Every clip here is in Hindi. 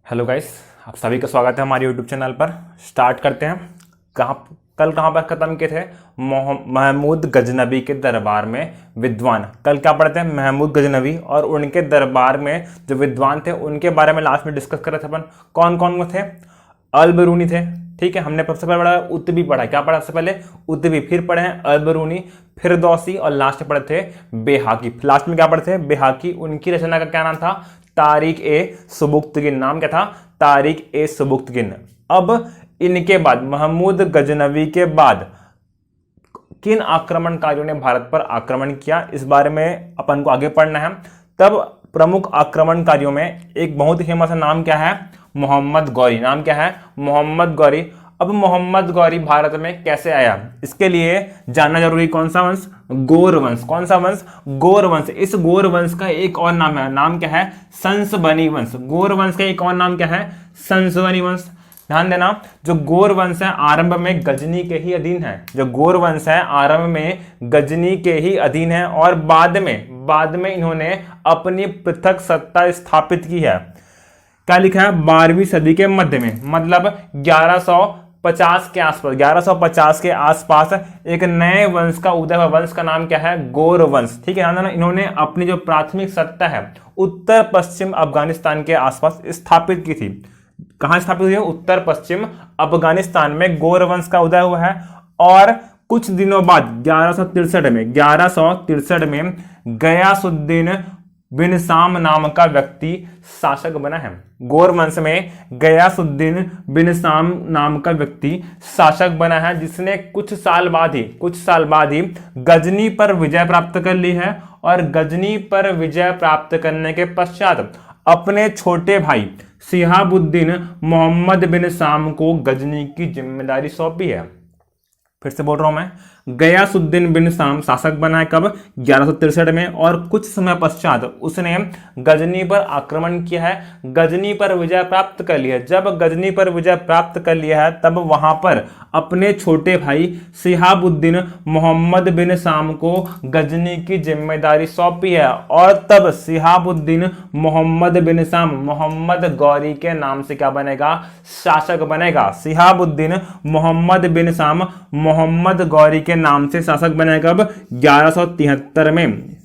हेलो गाइस, आप सभी का स्वागत है हमारे यूट्यूब चैनल पर। स्टार्ट करते हैं। कल कहाँ पर ख़त्म किए थे? महमूद गजनबी के दरबार में विद्वान। कल क्या पढ़ते हैं? महमूद गजनबी और उनके दरबार में जो विद्वान थे उनके बारे में लास्ट में डिस्कस कर रहे थे अपन। कौन कौन थे? अल बिरूनी थे, ठीक है। हमने सबसे पहले पढ़ा उतबी पढ़ा। क्या पढ़ा सबसे पहले? उतबी। फिर पढ़े हैं अल बिरूनी, फिर दौसी और लास्ट में पढ़े थे बेहाकी। लास्ट में क्या पढ़े थे? बेहाकी। उनकी रचना का क्या नाम था? तारीख ए सुबुक्तगिन। नाम क्या था? तारीख ए सुबुक्तगिन। अब इनके बाद महमूद गजनवी के बाद किन आक्रमणकारियों ने भारत पर आक्रमण किया, इस बारे में अपन को आगे पढ़ना है। तब प्रमुख आक्रमणकारियों में एक बहुत ही फेमस नाम क्या है? मोहम्मद गौरी। नाम क्या है? मोहम्मद गौरी। अब मोहम्मद गौरी भारत में कैसे आया, इसके लिए जानना जरूरी। कौन सा वंश? गौर वंश। कौन सा वंश? गौर वंश। इस गौर वंश का एक और नाम है। नाम क्या है? संसबनी वंश। गौर वंश का एक और नाम क्या है? संसबनी वंश। ध्यान देना, जो गौर वंश है आरंभ में गजनी के ही अधीन है। जो गौर वंश है आरंभ में गजनी के ही अधीन है और बाद में इन्होंने अपनी पृथक सत्ता स्थापित की है। क्या लिखा है? 12वीं सदी के मध्य में, मतलब 1150 के आसपास। 1150 के आसपास एक नए वंश का उदय हुआ। वंश का नाम क्या है? गौर वंश, ठीक है ना। इन्होंने अपनी जो प्राथमिक सत्ता है उत्तर पश्चिम अफगानिस्तान के आसपास स्थापित की थी। कहां स्थापित हुई है? उत्तर पश्चिम अफगानिस्तान में गौर वंश का उदय हुआ है। और कुछ दिनों बाद 1163 में गयासुद्दीन बिन साम नाम का व्यक्ति शासक बना है। गौर वंश में गयासुद्दीन बिन साम नाम का व्यक्ति शासक बना है, जिसने कुछ साल बाद ही गजनी पर विजय प्राप्त कर ली है। और गजनी पर विजय प्राप्त करने के पश्चात अपने छोटे भाई शिहाबुद्दीन मोहम्मद बिन साम को गजनी की जिम्मेदारी सौंपी है। फिर से बोल रहा हूं मैं, गयासुद्दीन बिन साम शासक बना है। कब? 1163 में। और कुछ समय पश्चात उसने गजनी पर आक्रमण किया है, गजनी पर विजय प्राप्त कर लिया है। जब गजनी पर विजय प्राप्त कर लिया है तब वहां पर अपने छोटे भाई शिहाबुद्दीन मोहम्मद बिन साम को गजनी की जिम्मेदारी सौंपी है। और तब शिहाबुद्दीन मोहम्मद बिन साम मोहम्मद गौरी के नाम से क्या बनेगा? शासक बनेगा। शिहाबुद्दीन मोहम्मद बिन साम मोहम्मद गौरी के नाम से शासक बनेगा। कब? 1173 में।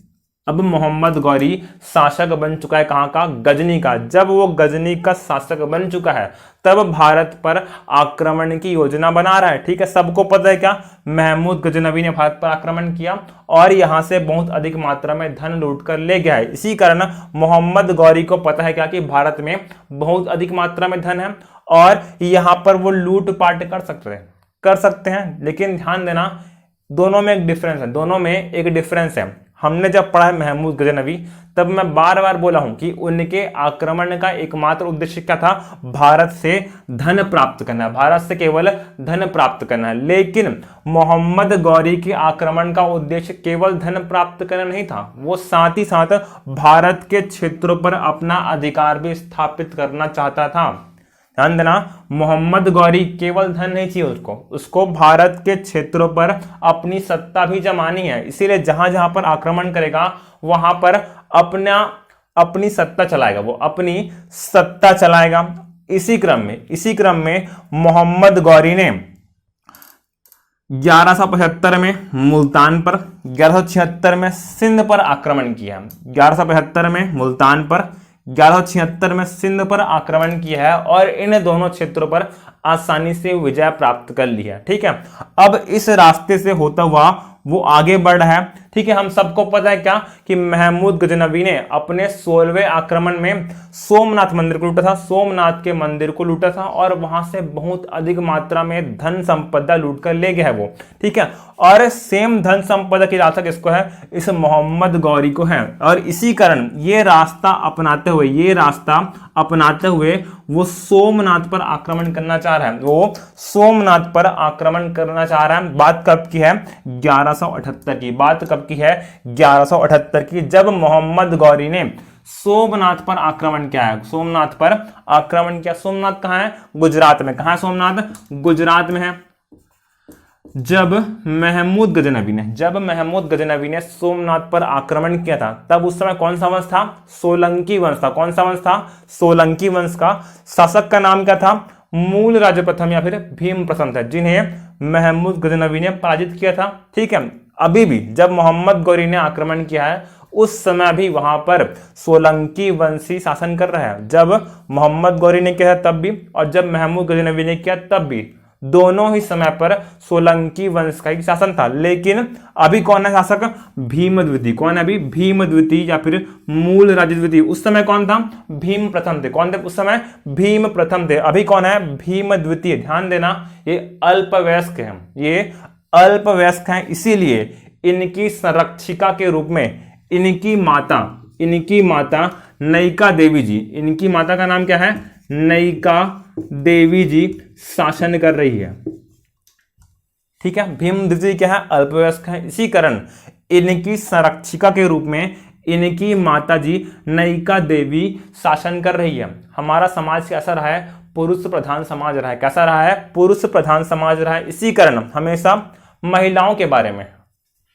अब मोहम्मद गौरी शासक बन चुका है। कहां का? गजनी का। जब वो गजनी का शासक बन चुका है तब भारत पर आक्रमण की योजना बना रहा है, ठीक है। सबको पता है क्या? महमूद गजनवी ने भारत पर आक्रमण किया और यहां से बहुत अधिक मात्रा में धन लूट कर ले गया है। इसी कारण मोहम्मद गौरी को पता है क्या कि भारत में बहुत अधिक मात्रा में धन है और यहां पर वो लूटपाट कर सकते हैं। लेकिन ध्यान देना, दोनों में एक डिफरेंस है। हमने जब पढ़ा है महमूद गजनवी, तब मैं बार बार बोला हूं कि उनके आक्रमण का एकमात्र उद्देश्य क्या था? भारत से धन प्राप्त करना, भारत से केवल धन प्राप्त करना है। लेकिन मोहम्मद गौरी के आक्रमण का उद्देश्य केवल धन प्राप्त करना नहीं था, वो साथ ही साथ भारत के क्षेत्रों पर अपना अधिकार भी स्थापित करना चाहता था। ध्यान देना, मोहम्मद गौरी केवल धन नहीं चाहिए उसको भारत के क्षेत्रों पर अपनी सत्ता भी जमानी है। इसीलिए जहां जहां पर आक्रमण करेगा वहां पर अपनी सत्ता चलाएगा, वो अपनी सत्ता चलाएगा। इसी क्रम में मोहम्मद गौरी ने 1175 में मुल्तान पर, 1176 में सिंध पर आक्रमण किया। 1175 में मुल्तान पर, 1176 में सिंध पर आक्रमण किया है और इन दोनों क्षेत्रों पर आसानी से विजय प्राप्त कर ली है, ठीक है। अब इस रास्ते से होता हुआ वो आगे बढ़ रहा है, ठीक है। हम सबको पता है क्या कि महमूद गजनवी ने अपने 16वें आक्रमण में सोमनाथ मंदिर को लूटा था, सोमनाथ के मंदिर को लूटा था और वहां से बहुत अधिक मात्रा में धन संपदा लूट कर ले गया है वो, ठीक है। और सेम धन संपदा की रास्ता किसको है? इस मोहम्मद गौरी को है। और इसी कारण ये रास्ता अपनाते हुए वो सोमनाथ पर आक्रमण करना चाह रहा है। बात कब की है? 1178 की। बात कब की है? 1178 की, जब मोहम्मद गौरी ने सोमनाथ पर आक्रमण किया है। सोमनाथ पर आक्रमण किया। सोमनाथ कहां है? गुजरात में। कहां है सोमनाथ? गुजरात में है। जब महमूद गजनवी ने सोमनाथ पर आक्रमण किया था, तब उस समय कौन सा वंश था? सोलंकी वंश था। कौन सा वंश था? सोलंकी वंश का शासक का नाम क्या था? मूल राजा प्रथम या फिर भीम प्रथम था, जिन्हें महमूद गजनवी ने पराजित किया था। ठीक है, अभी भी जब मोहम्मद गौरी ने आक्रमण किया है उस समय भी वहां पर सोलंकी वंशी शासन कर रहा है। जब मोहम्मद गौरी ने किया तब भी और जब महमूद गजनवी ने किया तब भी, दोनों ही समय पर सोलंकी वंश का ही शासन था। लेकिन अभी कौन है शासक? भीम द्वितीय। कौन है अभी? भीम द्वितीय या फिर मूल राजा द्वितीय। उस समय कौन था? भीम प्रथम थे। कौन थे उस समय? भीम प्रथम थे। अभी कौन है? भीम द्वितीय। ध्यान देना, ये अल्पवयस्क हैं, ये अल्पवयस्क हैं, इसीलिए इनकी संरक्षिका के रूप में इनकी माता नयिका देवी जी, इनकी माता का नाम क्या है? नयिका देवी जी शासन कर रही है। ठीक है, भीम द्वितीय क्या है? अल्पवयस्क है, इसी कारण इनकी संरक्षिका के रूप में इनकी माता जी नयिका देवी शासन कर रही है। हमारा समाज कैसा रहा है? पुरुष प्रधान समाज रहा है। कैसा रहा है? पुरुष प्रधान समाज रहा है। इसी कारण हमेशा महिलाओं के बारे में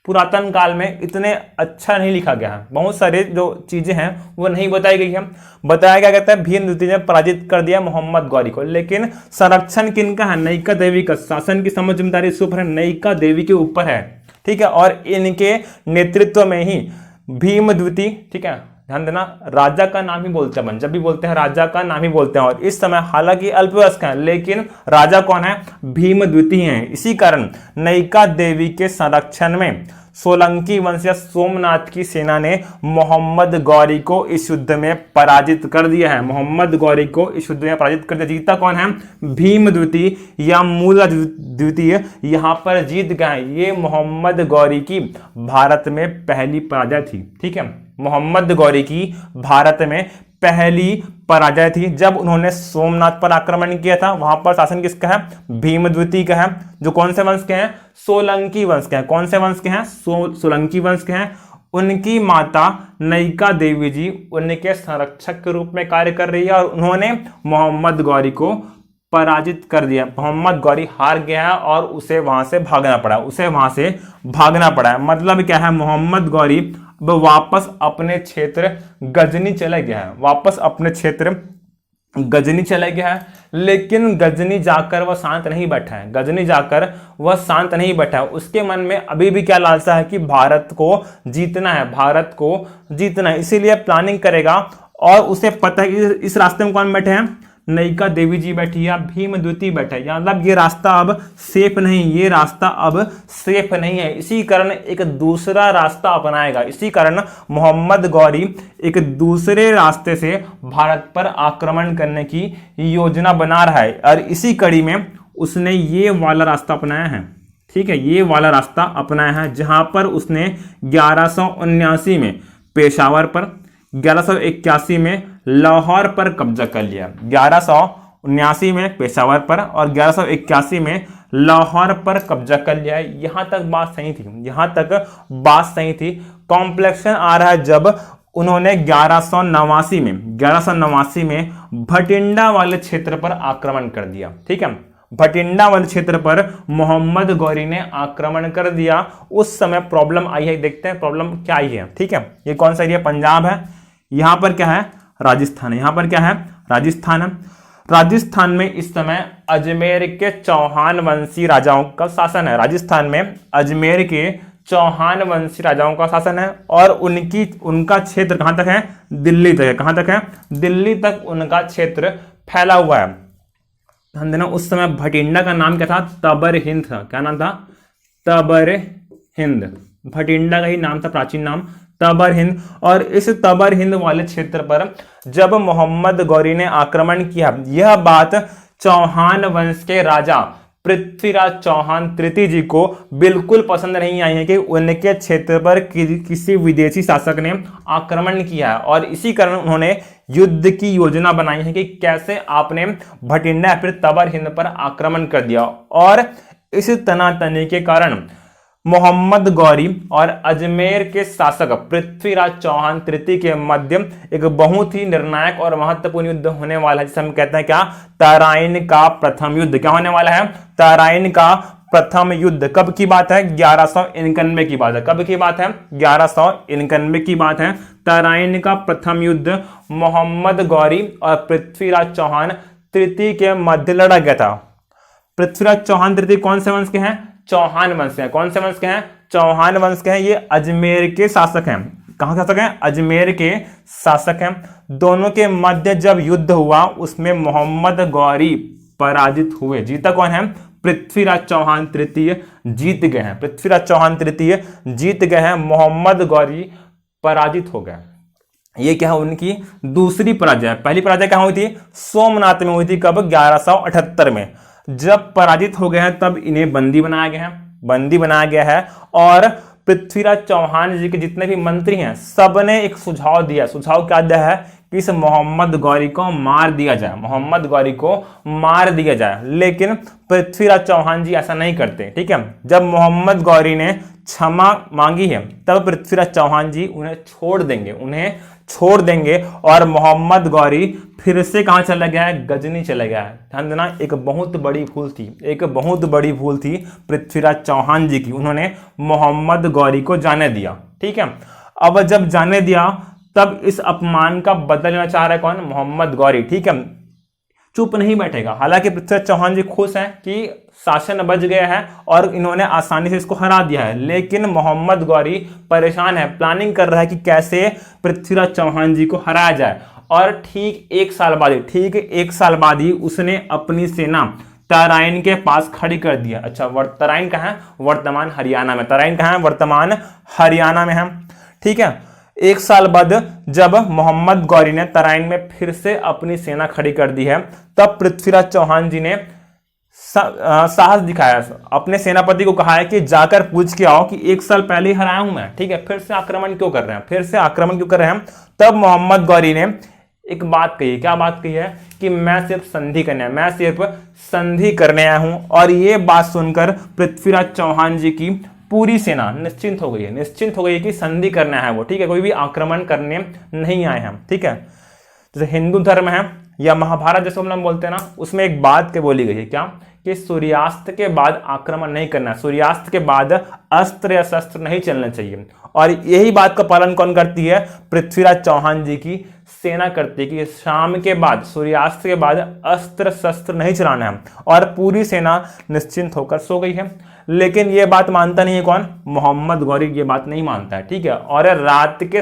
पुरातन काल में इतने अच्छा नहीं लिखा गया है। बहुत सारे जो चीजें हैं वो नहीं बताई गई है। बताया क्या कहता है? भीम द्वितीय ने पराजित कर दिया मोहम्मद गौरी को, लेकिन संरक्षण किनका है? नयिका देवी का। शासन की समझ जिम्मेदारी इसके ऊपर है, नयिका देवी के ऊपर है। ठीक है, और इनके नेतृत्व में ही भीम द्वितीय, ठीक है ध्यान देना, राजा का नाम ही बोलते हैं, जब भी बोलते हैं राजा का नाम ही बोलते हैं। और इस समय हालांकि अल्पवयस्क हैं, लेकिन राजा कौन है? भीम द्वितीय हैं। इसी कारण नयिका देवी के संरक्षण में सोलंकी वंश या सोमनाथ की सेना ने मोहम्मद गौरी को इस युद्ध में पराजित कर दिया है। मोहम्मद गौरी को इस युद्ध में पराजित कर दिया। जीता कौन है? भीम द्वितीय या मूल द्वितीय यहां पर जीत गए। ये मोहम्मद गौरी की भारत में पहली पराजय थी। ठीक है, मोहम्मद गौरी की भारत में पहली पराजय थी जब उन्होंने सोमनाथ पर आक्रमण किया था। वहां पर शासन किसका है? भीम द्वितीय का है, जो कौन से वंश के हैं? सोलंकी वंश के हैं। कौन से वंश के हैं? सोलंकी वंश के हैं। उनकी माता नयिका देवी जी उनके संरक्षक के रूप में कार्य कर रही है और उन्होंने मोहम्मद गौरी को पराजित कर दिया। मोहम्मद गौरी हार गया है और उसे वहां से भागना पड़ा। मतलब क्या है? मोहम्मद गौरी अब वापस अपने क्षेत्र गजनी चला गया है। लेकिन गजनी जाकर वह शांत नहीं बैठा है। उसके मन में अभी भी क्या लालसा है? कि भारत को जीतना है। इसीलिए प्लानिंग करेगा और उसे पता है कि इस रास्ते में कौन बैठे हैं? नयिका देवी जी बैठी है, भीम द्वितीय बैठा है। मतलब ये रास्ता अब सेफ नहीं है। इसी कारण एक दूसरा रास्ता अपनाएगा। इसी कारण मोहम्मद गौरी एक दूसरे रास्ते से भारत पर आक्रमण करने की योजना बना रहा है और इसी कड़ी में उसने ये वाला रास्ता अपनाया है। ठीक है, ये वाला रास्ता अपनाया है जहां पर उसने 1179 में पेशावर पर, 1181 में लाहौर पर कब्जा कर लिया। 1179 में पेशावर पर और 1181 में लाहौर पर कब्जा कर लिया। यहां तक बात सही थी। कॉम्प्लेक्शन आ रहा है जब उन्होंने 1189 में भटिंडा वाले क्षेत्र पर आक्रमण कर दिया। ठीक है, भटिंडा वाले क्षेत्र पर मोहम्मद गौरी ने आक्रमण कर दिया। उस समय प्रॉब्लम आई है, देखते हैं प्रॉब्लम क्या आई है। ठीक है, ये कौन सा एरिया? पंजाब है। यहां पर क्या है? राजस्थान है। राजस्थान में इस समय अजमेर के चौहान वंशी राजाओं का शासन है। राजस्थान में अजमेर के चौहान वंशी राजाओं का शासन है और उनका क्षेत्र कहां तक है? दिल्ली तक है। दिल्ली तक उनका क्षेत्र फैला हुआ है। ध्यान देना, उस समय भटिंडा का नाम क्या था? तबर हिंद था। क्या नाम था? तबर हिंद। भटिंडा का ही नाम था, प्राचीन नाम तबर हिंद। और इस तबर हिंद वाले क्षेत्र पर जब मोहम्मद गौरी ने आक्रमण किया, यह बात चौहान वंश के राजा पृथ्वीराज चौहान तृतीय जी को बिल्कुल पसंद नहीं आई है कि उनके क्षेत्र पर किसी विदेशी शासक ने आक्रमण किया है। और इसी कारण उन्होंने युद्ध की योजना बनाई है कि कैसे आपने भटिंडा या फिर तबर हिंद पर आक्रमण कर दिया। और इस तनातनी के कारण मोहम्मद गौरी और अजमेर के शासक पृथ्वीराज चौहान तृतीय के मध्य एक बहुत ही निर्णायक और महत्वपूर्ण युद्ध होने वाला है, जिसे हम कहते हैं क्या? तराइन का प्रथम युद्ध। क्या होने वाला है? तराइन का प्रथम युद्ध कब की बात है? 1191 की बात है। कब की बात है? 1191 की बात है। तराइन का प्रथम युद्ध मोहम्मद गौरी और पृथ्वीराज चौहान तृतीय के मध्य लड़ा गया था। पृथ्वीराज चौहान तृतीय कौन से वंश के हैं? चौहान वंश के हैं। कौन से वंश के हैं? चौहान वंश के हैं। ये अजमेर के शासक हैं। कहां के शासक हैं? अजमेर के शासक हैं। दोनों के मध्य जब युद्ध हुआ उसमें मोहम्मद गौरी पराजित हुए। जीता कौन है? पृथ्वीराज चौहान तृतीय जीत गए हैं। पृथ्वीराज चौहान तृतीय जीत गए हैं, मोहम्मद गौरी पराजित हो गए। ये क्या है? उनकी दूसरी पराजय। पहली पराजय कहां हुई थी? सोमनाथ में हुई थी। कब? 1178 में। जब पराजित हो गए हैं तब इन्हें बंदी बनाया गया है। बंदी बनाया गया है और पृथ्वीराज चौहान जी के जितने भी मंत्री हैं सबने एक सुझाव दिया। सुझाव क्या दिया है? कि इस मोहम्मद गौरी को मार दिया जाए। मोहम्मद गौरी को मार दिया जाए। लेकिन पृथ्वीराज चौहान जी ऐसा नहीं करते। ठीक है, जब मोहम्मद गौरी ने क्षमा मांगी है तब पृथ्वीराज चौहान जी उन्हें छोड़ देंगे और मोहम्मद गौरी फिर से कहां चला गया है? गजनी चला गया है। ध्यान देना, एक बहुत बड़ी भूल थी पृथ्वीराज चौहान जी की। उन्होंने मोहम्मद गौरी को जाने दिया। ठीक है, अब जब जाने दिया तब इस अपमान का बदला लेना चाह रहा है कौन? मोहम्मद गौरी। ठीक है, चुप नहीं बैठेगा। हालांकि पृथ्वीराज चौहान जी खुश हैं कि शासन बच गया है और इन्होंने आसानी से इसको हरा दिया है, लेकिन मोहम्मद गौरी परेशान है, प्लानिंग कर रहा है कि कैसे पृथ्वीराज चौहान जी को हराया जाए। और ठीक एक साल बाद ही उसने अपनी सेना तराइन के पास खड़ी कर दिया। अच्छा, तराइन कहाँ है? वर्तमान हरियाणा में। तराइन कहाँ है? वर्तमान हरियाणा में है। ठीक है, एक साल बाद जब मोहम्मद गौरी ने तराइन में फिर से अपनी सेना खड़ी कर दी है तब पृथ्वीराज चौहान जी ने साहस दिखाया। अपने सेनापति को कहा है कि जाकर पूछ के आओ कि एक साल पहले ही हराया हूं मैं। ठीक है, फिर से आक्रमण क्यों कर रहे हैं? तब मोहम्मद गौरी ने एक बात कही। क्या बात कही है? कि मैं सिर्फ संधि करने आया हूं। और ये बात सुनकर पृथ्वीराज चौहान जी की पूरी सेना निश्चिंत हो गई है कि संधि करना है वो। ठीक है, कोई भी आक्रमण करने नहीं आए हैं। ठीक है, जैसे हिंदू धर्म है या महाभारत जैसे हम बोलते हैं ना, उसमें एक बात के बोली गई है। क्या? कि सूर्यास्त के बाद आक्रमण नहीं करना, सूर्यास्त के बाद अस्त्र या शस्त्र नहीं चलना चाहिए। और यही बात का पालन कौन करती है? पृथ्वीराज चौहान जी की सेना करती है कि शाम के बाद, सूर्यास्त के बाद अस्त्र शस्त्र नहीं चलाना है। और पूरी सेना निश्चिंत होकर सो गई है। लेकिन यह बात मानता नहीं है कौन? मोहम्मद गौरी ये बात नहीं मानता है। ठीक है, और रात के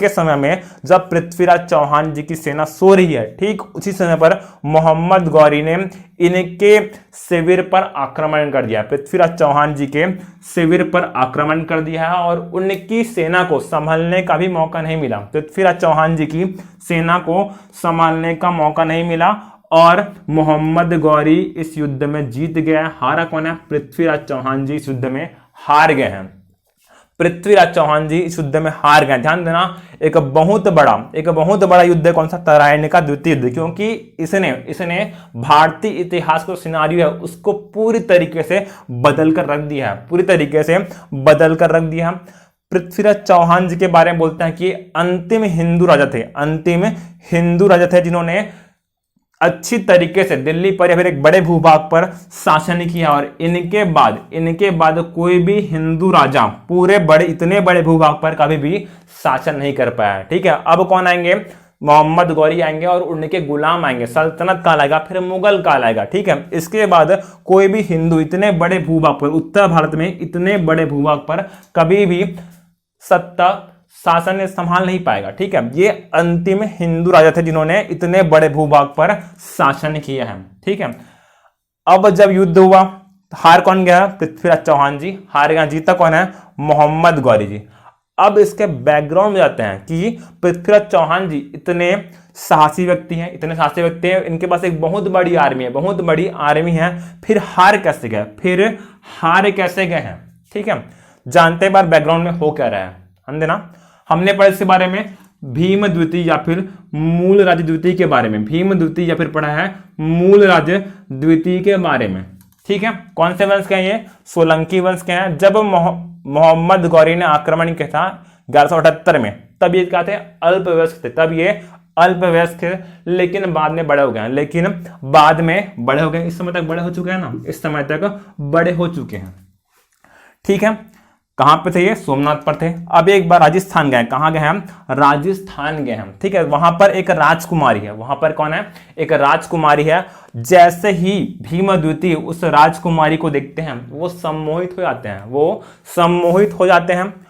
समय में जब पृथ्वीराज चौहान जी की सेना सो रही है, ठीक उसी समय पर मोहम्मद गौरी ने इनके शिविर पर आक्रमण कर दिया। पृथ्वीराज चौहान जी के शिविर पर आक्रमण कर दिया है और उनकी सेना को संभालने का भी मौका नहीं मिला। पृथ्वीराज चौहान जी की सेना को संभालने का मौका नहीं मिला और मोहम्मद गौरी इस युद्ध में जीत गया। हारा कौन है? पृथ्वीराज चौहान जी इस युद्ध में हार गए हैं। पृथ्वीराज चौहान जी इस युद्ध में हार गए। ध्यान देना, एक बहुत बड़ा युद्ध है। कौन सा? तराइन का द्वितीय युद्ध। क्योंकि इसने भारतीय इतिहास को सिनारियो है उसको पूरी तरीके से बदल कर रख दिया है। पृथ्वीराज चौहान जी के बारे में बोलते हैं कि अंतिम हिंदू राजा थे जिन्होंने अच्छी तरीके से दिल्ली पर या फिर एक बड़े भूभाग पर शासन किया। और इनके बाद कोई भी हिंदू राजा इतने बड़े भूभाग पर कभी भी शासन नहीं कर पाया। ठीक है, अब कौन आएंगे? मोहम्मद गौरी आएंगे और उनके गुलाम आएंगे। सल्तनत काल आएगा, फिर मुगल काल आएगा। ठीक है, इसके बाद कोई भी हिंदू इतने बड़े भूभाग पर, उत्तर भारत में इतने बड़े भूभाग पर कभी भी सत्ता शासन संभाल नहीं पाएगा। ठीक है, ये अंतिम हिंदू राजा थे जिन्होंने इतने बड़े भूभाग पर शासन किया है। ठीक है, अब जब युद्ध हुआ हार कौन गया? पृथ्वीराज चौहान जी हार गया। जीता कौन है? मोहम्मद गौरी जी। अब इसके बैकग्राउंड में जाते हैं कि पृथ्वीराज चौहान जी इतने साहसी व्यक्ति हैं, इनके पास एक बहुत बड़ी आर्मी है। फिर हार कैसे गए हैं? ठीक है, जानते हैं बार बैकग्राउंड में हो क्या रहा है। हम देना, हमने पढ़ा इसके बारे में भीम द्वितीय या फिर मूल राज्य द्वितीय के बारे में। भीम द्वितीय या फिर पढ़ा है मूल राज्य द्वितीय के बारे में। ठीक है, कौन से वंश के हैं ये? सोलंकी वंश के हैं। जब मोहम्मद गौरी ने आक्रमण किया था 1178 में, तब ये क्या थे? अल्पवयस्क थे। तब ये अल्पवयस्क थे, लेकिन बाद में बड़े हो गए, लेकिन बाद में बड़े हो गए, इस समय तक बड़े हो चुके हैं ना, इस समय तक बड़े हो चुके हैं। ठीक है, कहां पे थे ये? सोमनाथ पर थे। अब एक बार राजस्थान गए, कहां गए हम? राजस्थान गए हम। ठीक है, वहां पर एक राजकुमारी है, वहां पर कौन है? एक राजकुमारी है। जैसे ही भीम द्वितीय उस राजकुमारी को देखते हैं वो सम्मोहित हो जाते हैं, वो सम्मोहित हो जाते हैं।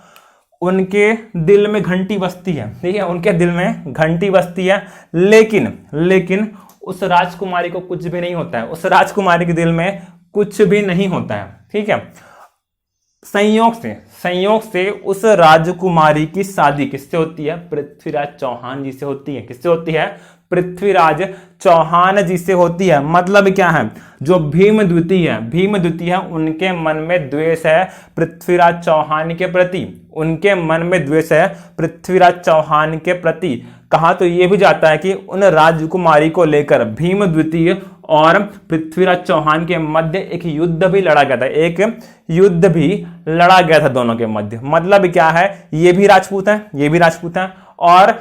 उनके दिल में घंटी बजती है, ठीक है, उनके दिल में घंटी बजती है, लेकिन उस राजकुमारी को कुछ भी नहीं होता है, उस राजकुमारी के दिल में कुछ भी नहीं होता है। ठीक है, संयोग से उस राजकुमारी की शादी किससे होती है? पृथ्वीराज चौहान जी से होती है। किससे होती है? पृथ्वीराज चौहान जी से होती है। मतलब क्या है? जो भीम द्वितीय है उनके मन में द्वेष है पृथ्वीराज चौहान के प्रति, उनके मन में द्वेष है पृथ्वीराज चौहान के प्रति। कहा तो यह भी जाता है कि उन राजकुमारी को लेकर भीम द्वितीय और पृथ्वीराज चौहान के मध्य एक युद्ध भी लड़ा गया था, एक युद्ध भी लड़ा गया था दोनों के मध्य। मतलब क्या है? ये भी राजपूत हैं, ये भी राजपूत हैं, और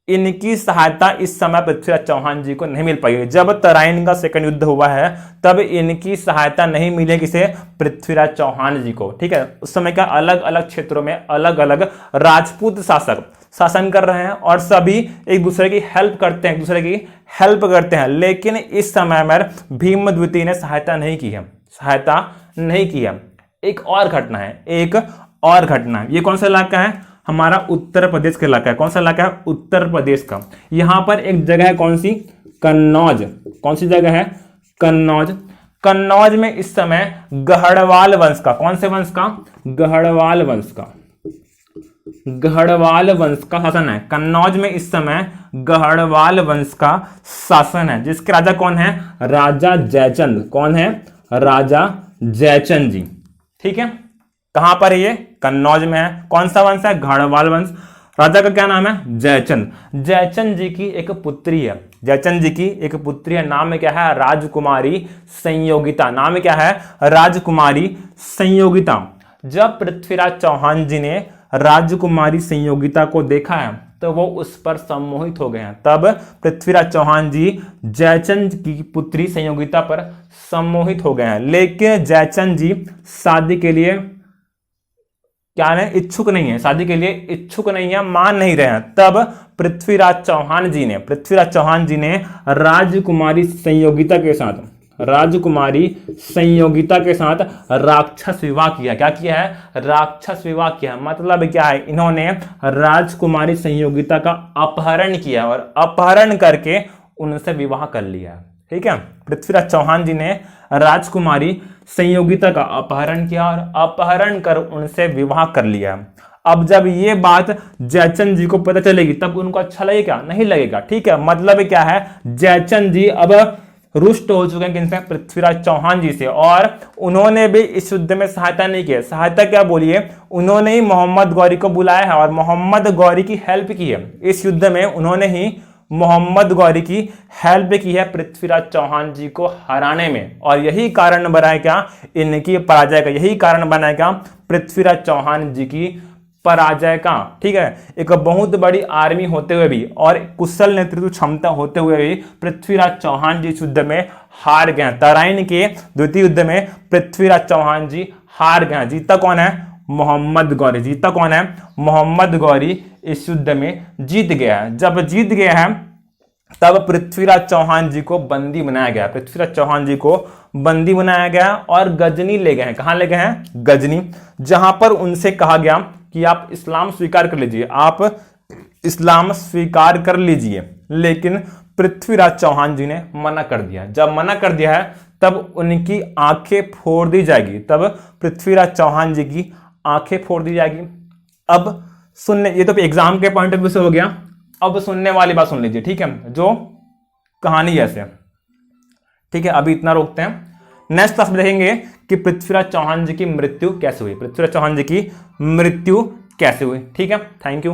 इनकी सहायता इस समय पृथ्वीराज चौहान जी को नहीं मिल पाई। जब तराइन का सेकंड युद्ध हुआ है तब इनकी सहायता नहीं मिली किसे? पृथ्वीराज चौहान जी को। ठीक है, उस समय का अलग अलग क्षेत्रों में अलग अलग राजपूत शासक शासन कर रहे हैं और सभी एक दूसरे की हेल्प करते हैं, लेकिन इस समय में भीम द्वितीय ने सहायता नहीं की है। एक और घटना है, ये कौन सा इलाका है? हमारा उत्तर प्रदेश का इलाका है। कौन सा इलाका है? उत्तर प्रदेश का। यहां पर एक जगह है, कौन सी? कन्नौज। कौन सी जगह है? कन्नौज। कन्नौज में इस समय गढ़वाल वंश का, कौन से वंश का? गढ़वाल वंश का शासन है। कन्नौज में इस समय गढ़वाल वंश का शासन है, जिसके राजा कौन है? राजा जयचंद। कौन है? राजा जयचंद जी। ठीक है, कहां पर है ये? कन्नौज में है। कौन सा वंश है? गढ़वाल वंश। राजा का क्या नाम है? जयचंद। जयचंद जी की एक पुत्री है, नाम क्या है? राजकुमारी संयोगिता। नाम क्या है? राजकुमारी संयोगिता। जब पृथ्वीराज चौहान जी ने राजकुमारी संयोगिता को देखा है तो वो उस पर सम्मोहित हो गए हैं। तब पृथ्वीराज चौहान जी जयचंद की पुत्री संयोगिता पर सम्मोहित हो गए हैं, लेकिन जयचंद जी शादी के लिए क्या है? इच्छुक नहीं है, मान नहीं रहे हैं। तब पृथ्वीराज चौहान जी ने राजकुमारी संयोगिता के साथ राक्षस विवाह किया। क्या किया है? राक्षस विवाह किया। मतलब क्या है? इन्होंने राजकुमारी संयोगिता का अपहरण किया और अपहरण करके उनसे विवाह कर लिया। ठीक है, पृथ्वीराज चौहान जी ने राजकुमारी संयोगिता का अपहरण किया और अपहरण कर उनसे विवाह कर लिया। अब जब ये बात जयचंद जी को पता चलेगी तब उनको अच्छा लगेगा? नहीं लगेगा। ठीक है, मतलब क्या है? जयचंद जी अब रुष्ट हो चुके हैं किनसे? पृथ्वीराज चौहान जी से, और उन्होंने भी इस युद्ध में सहायता नहीं की। सहायता क्या बोलिए? उन्होंने ही मोहम्मद गौरी को बुलाया है और मोहम्मद गौरी की हेल्प की है। इस युद्ध में उन्होंने ही मोहम्मद गौरी की हेल्प की है पृथ्वीराज चौहान जी को हराने में, और यही कारण बना है क्या? इनकी पराजय का। यही कारण बना है क्या? पृथ्वीराज चौहान जी की पराजय का। ठीक है, एक बहुत बड़ी आर्मी होते हुए भी और कुशल नेतृत्व क्षमता होते हुए भी पृथ्वीराज चौहान जी इस युद्ध में हार गए। तराइन के द्वितीय युद्ध में पृथ्वीराज चौहान जी हार गए। जीता कौन है? मोहम्मद गौरी इस युद्ध में जीत गया है। जब जीत गया है तब पृथ्वीराज चौहान जी को बंदी बनाया गया और गजनी ले गए हैं। कहां ले गए हैं? गजनी, जहां पर उनसे कहा गया कि आप इस्लाम स्वीकार कर लीजिए, लेकिन पृथ्वीराज चौहान जी ने मना कर दिया। जब मना कर दिया है तब उनकी आंखें फोड़ दी जाएगी, तब पृथ्वीराज चौहान जी की आंखें फोड़ दी जाएगी। अब सुनने, ये तो एग्जाम के पॉइंट ऑफ व्यू से हो गया। अब सुनने वाली बात सुन लीजिए, ठीक है, जो कहानी ऐसे। ठीक है, अभी इतना रोकते हैं। नेक्स्ट क्लास में देखेंगे कि पृथ्वीराज चौहान जी की मृत्यु कैसे हुई। ठीक है, थैंक यू।